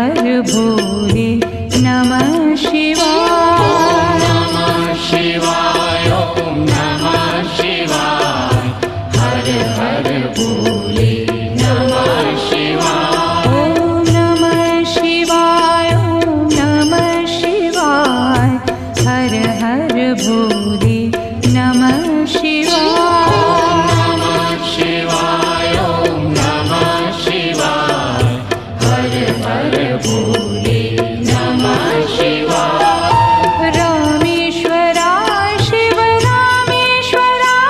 हर भोले नमः शिवाय। नमः शिवाय ओम नमः शिवाय हर हर भोले नमः शिवाय। ओम नमः शिवाय ओम नमः शिवाय हर हर भोले नमः शिवाय। नमः शिवाय ओम नमः शिवाय हर हर भोले नमः शिवाय। रामेश्वराय शिव रामेश्वराय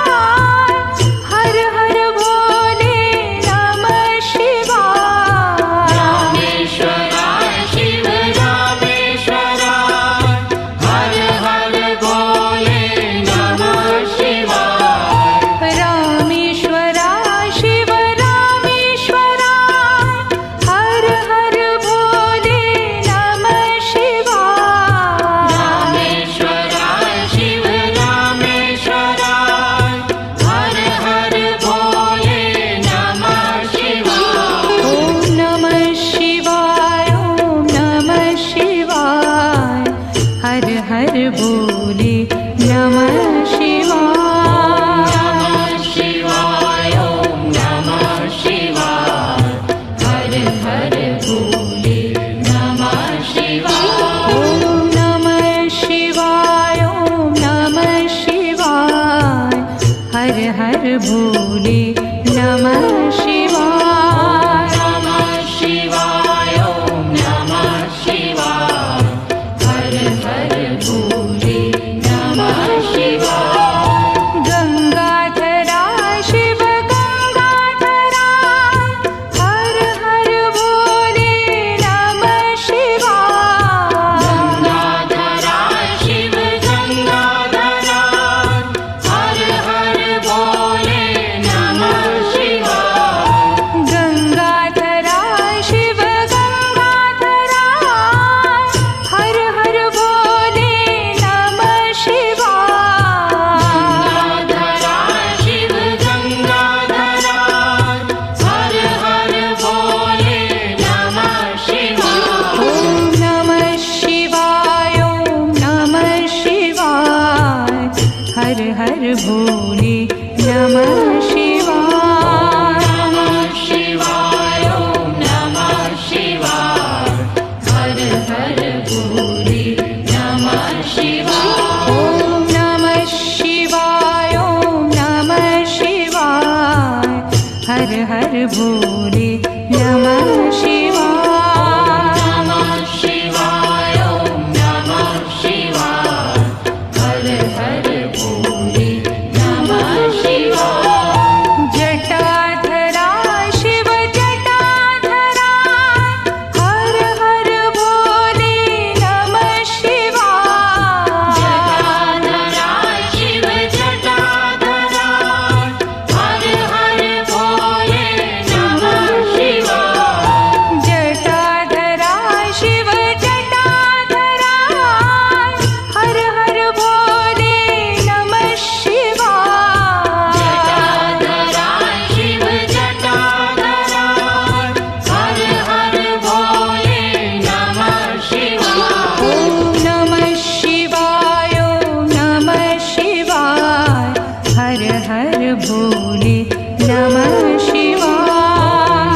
हर हर भोले नमः शिवाय। रामेश्वराय शिव रामेश्वराय हर हर भोले नमः शिवाय। रामेश्वराय शिव रामेश्वराय हर हर भोले नमः शिवाय। रामेश्वराय शिव रामेश्वराय हर हर भोले नमः शिवाय। ओम नमः शिवाय ओम नमः शिवाय हर हर भोले नमः शिवाय। नमः शिवाय ओम नमः शिवाय हर हर भोले नमः शिवाय। ओम नमः शिवाय ओम नमः शिवाय हर हर भोले नमः शिवाय। नमः शिवाय ओम नमः शिवाय हर हर भोले नमः शिवाय। गंगाधराय शिव गंगाधराय हर हर भोले नमः शिवाय। गंगाधराय शिव गंगाधराय हर हर भोले नमः शिवाय। गंगाधराय शिव गंगाधराय हर हर भोले नमः शिवाय। गंगाधराय शिव गंगाधराय हर हर भोले नमः शिवाय। ओम नमः शिवाय ओम नमः शिवाय हर हर भोले नमः शिवाय। नमः शिवाय ओम नमः शिवाय हर हर भोले नमः शिवाय। ओम नमः शिवाय ओम नमः शिवाय हर हर भोले नमः शिवाय। नमः शिवाय ओम नमः शिवाय हर हर भोले नमः शिवाय। जटाधराय शिव जटाधराय हर हर भोले नमः शिवाय। जटाधराय शिव जटाधराय हर हर भोले नमः शिवाय। जटाधराय शिव जटाधराय हर हर भोले नमः शिवाय। जटाधराय शिव जटाधराय हर हर भोले नमः शिवाय। ओम नमः शिवाय ओम नमः शिवाय हर हर भोले नमः शिवाय।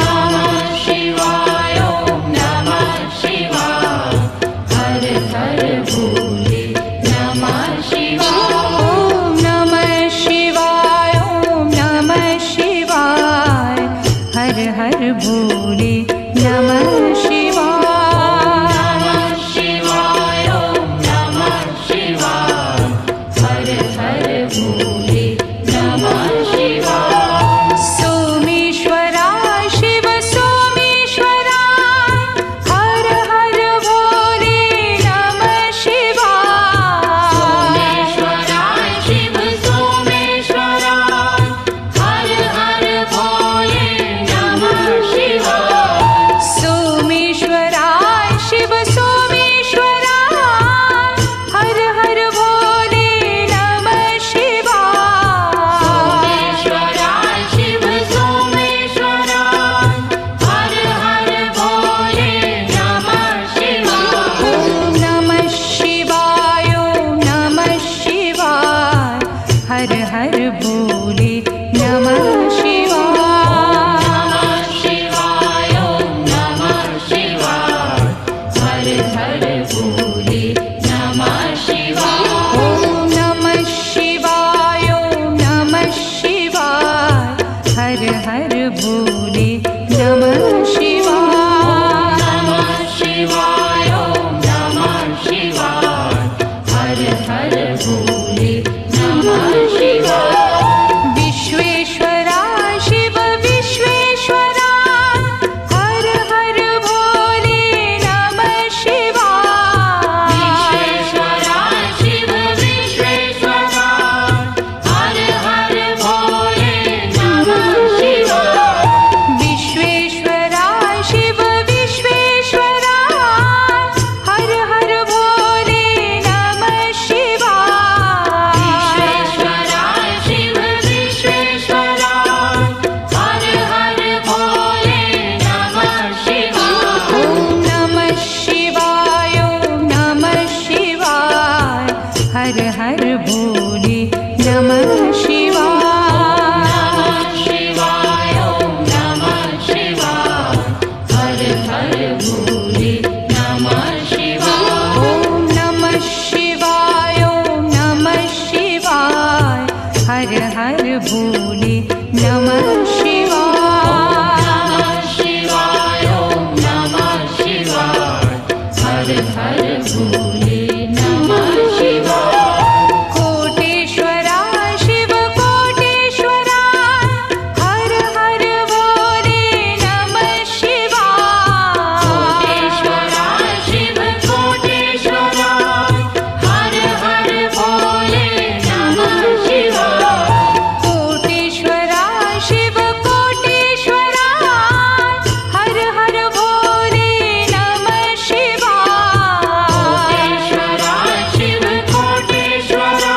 नमः शिवाय ओम नमः शिवाय हर हर भोले नमः शिवाय। ओम नमः शिवाय ओम नमः शिवाय हर हर भोले नमः शिवाय। नमः शिवाय ओम नमः शिवाय हर हर भोले नमः शिवाय। सोमेश्वराय शिव सोमेश्वराय हर हर भोले नमः शिवाय। सोमेश्वराय शिव सोमेश्वराय हर हर भोले नमः शिवाय। हर भोले नमः शिवाय। नमः शिवाय ॐ नमः शिवाय हर हर भोले नमः शिवाय। विश्वेश्वरा शिव विश्वेश्वरा हर हर भोले नमः शिवाय। विश्वेश्वरा शिव विश्वेश्वरा हर हर भोले नमः शिवाय। विश्वेश्वरा शिव विश्वेश्वरा हर हर भोले नमः शिवाय। विश्वेश्वरा शिव विश्वेश्वरा हर हर भोले नमः शिवाय। ॐ नमः शिवाय ॐ नमः शिवाय हर हर भोले नमः शिवाय। नमः शिवाय ॐ नमः शिवाय हर हर भोले नमः शिवाय। ॐ नमः शिवाय ॐ नमः शिवाय हर हर भोले नमः शिवाय। नमः शिवाय ॐ नमः शिवाय हर हर भोले नमः शिवाय। कोटेश्वरा शिव कोटेश्वरा हर हर भोले नमः शिवाय। कोटेश्वरा शिव कोटेश्वरा हर हर भोले नमः शिवाय। कोटेश्वरा शिव कोटेश्वरा हर हर भोले नमः शिवाय। कोटेश्वरा शिव कोटेश्वरा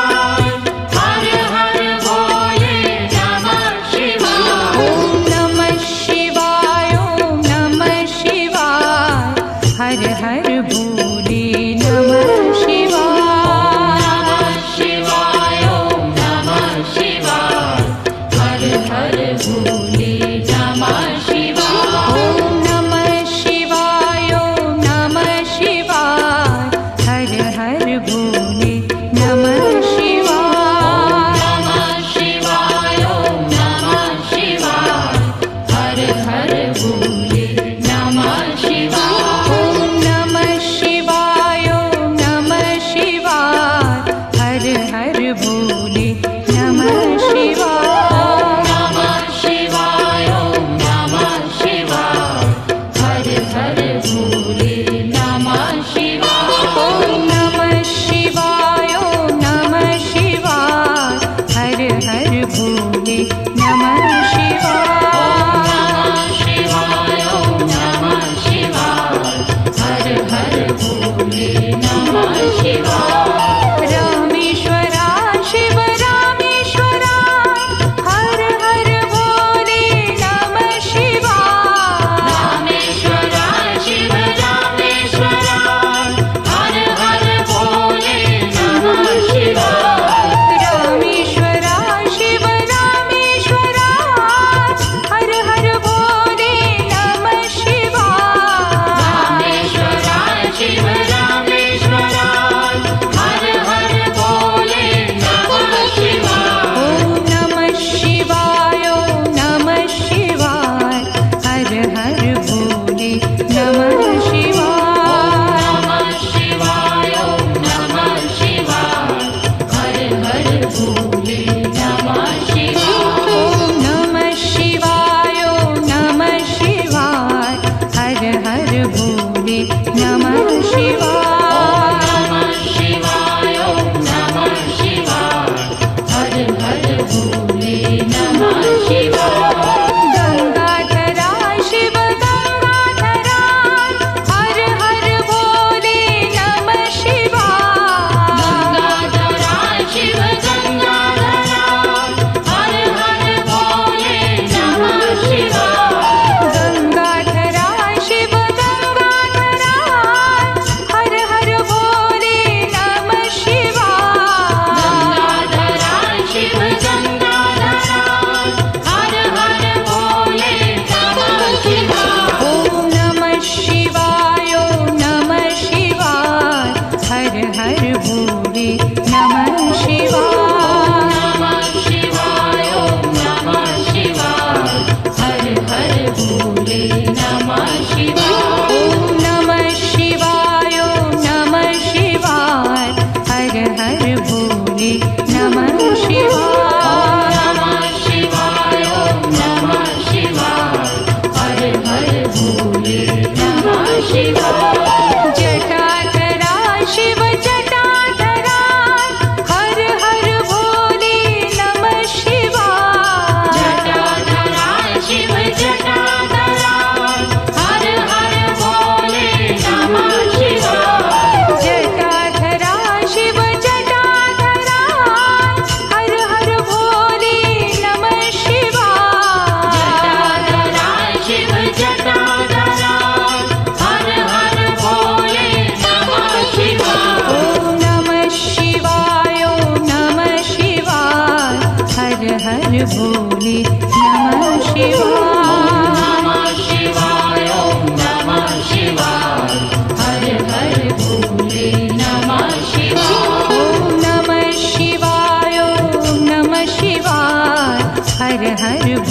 हर हर भोले नमः शिवाय। ॐ नमः शिवाय ॐ नमः शिवाय हर हर भोले नमः शिवाय। नमः शिवाय ॐ नमः शिवाय हर हर भोले नमः शिवाय। ॐ नमः शिवाय ॐ नमः शिवाय हर हर भोले नमः शिवाय। नमः शिवाय ॐ नमः शिवाय हर हर भोले नमः शिवाय। ॐ नमः शिवाय ॐ नमः शिवाय हर हर भोले नमः शिवाय। नमः शिवाय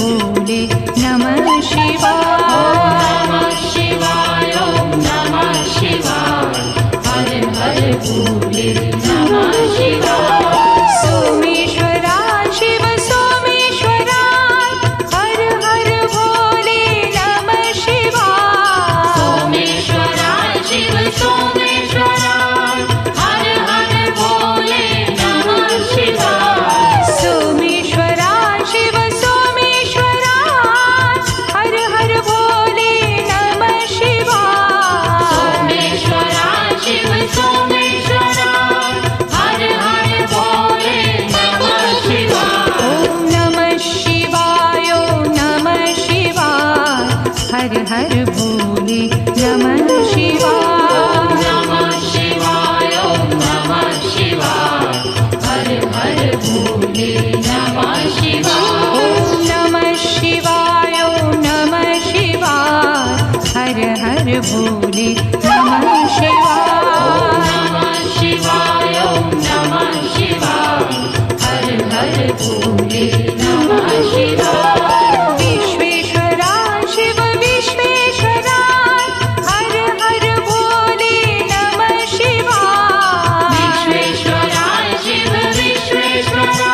भोले नमः शिवाय। नमः शिवाय ओम नमः शिवाय हर हर भोले नमः शिवाय। सोमेश्वरा शिव सोमेश्वरा हर हर भोले नमः शिवाय। सोमेश्वरा शिव सोमेश्वरा हर हर भोले नमः शिवाय। सोमेश्वरा शिव सोमेश्वरा हर हर भोले नमः शिवाय। सोमेश्वरा शिव सोमेश्वरा हर हर भोले नमः शिवाय। ओम नमः शिवाय ओम नमः शिवाय हर हर भोले नमः शिवाय। नमः शिवाय ओम नमः शिवाय हर हर भोले नमः शिवाय। ओम नमः शिवाय ओम नमः शिवाय हर हर भोले नमः शिवाय। नमः शिवाय ओम नमः शिवाय हर हर भोले नमः शिवाय। विश्वेश्वरा शिव विश्वेश्वरा हर हर भोले नमः शिवाय। विश्वेश्वरा शिव विश्वेश्वरा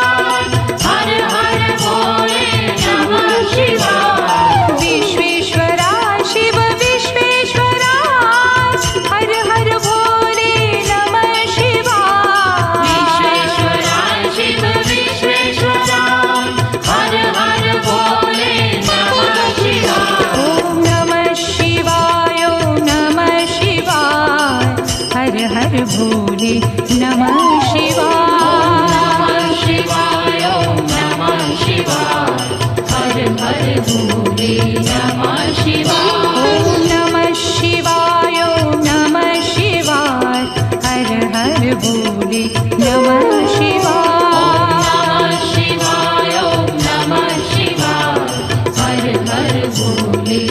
हर हर भोले नमः शिवाय। विश्वेश्वरा शिव विश्वेश्वरा हर हर भोले नमः शिवाय। विश्वेश्वरा शिव विश्वेश्वरा हर हर भोले नमः शिवाय। ओम नमः शिवाय ओम नमः शिवाय हर हर भोले नमः शिवाय। नमः शिवाय ओम नमः शिवाय हर हर भोले नमः शिवाय। ओम नमः शिवाय ओम नमः शिवाय हर हर भोले नमः शिवाय। नमः शिवाय ओम नमः शिवाय हर हर भोले